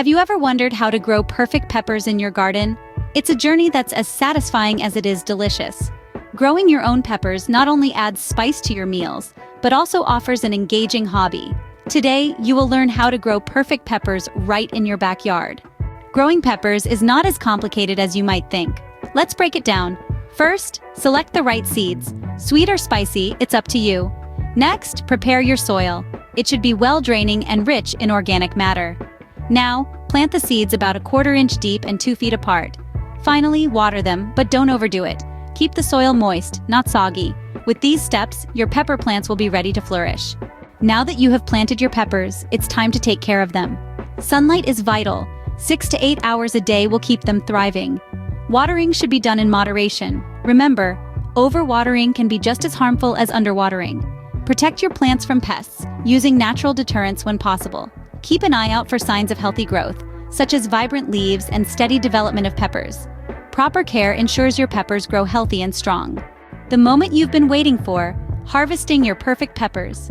Have you ever wondered how to grow perfect peppers in your garden? It's a journey that's as satisfying as it is delicious. Growing your own peppers not only adds spice to your meals, but also offers an engaging hobby. Today, you will learn how to grow perfect peppers right in your backyard. Growing peppers is not as complicated as you might think. Let's break it down. First, select the right seeds. Sweet or spicy, it's up to you. Next, prepare your soil. It should be well-draining and rich in organic matter. Now, plant the seeds about 1/4 inch deep and 2 feet apart. Finally, water them, but don't overdo it. Keep the soil moist, not soggy. With these steps, your pepper plants will be ready to flourish. Now that you have planted your peppers, it's time to take care of them. Sunlight is vital. 6 to 8 hours a day will keep them thriving. Watering should be done in moderation. Remember, overwatering can be just as harmful as underwatering. Protect your plants from pests, using natural deterrents when possible. Keep an eye out for signs of healthy growth, such as vibrant leaves and steady development of peppers. Proper care ensures your peppers grow healthy and strong. The moment you've been waiting for, harvesting your perfect peppers.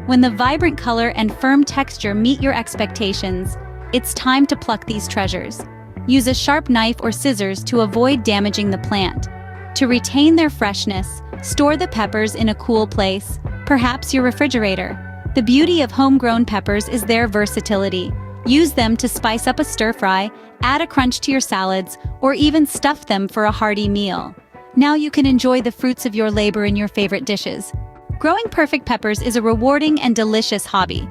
When the vibrant color and firm texture meet your expectations, it's time to pluck these treasures. Use a sharp knife or scissors to avoid damaging the plant. To retain their freshness, store the peppers in a cool place, perhaps your refrigerator. The beauty of homegrown peppers is their versatility. Use them to spice up a stir-fry, add a crunch to your salads, or even stuff them for a hearty meal. Now you can enjoy the fruits of your labor in your favorite dishes. Growing perfect peppers is a rewarding and delicious hobby.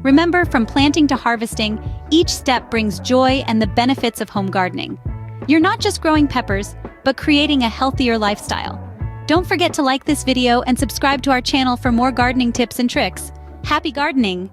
Remember, from planting to harvesting, each step brings joy and the benefits of home gardening. You're not just growing peppers, but creating a healthier lifestyle. Don't forget to like this video and subscribe to our channel for more gardening tips and tricks. Happy gardening!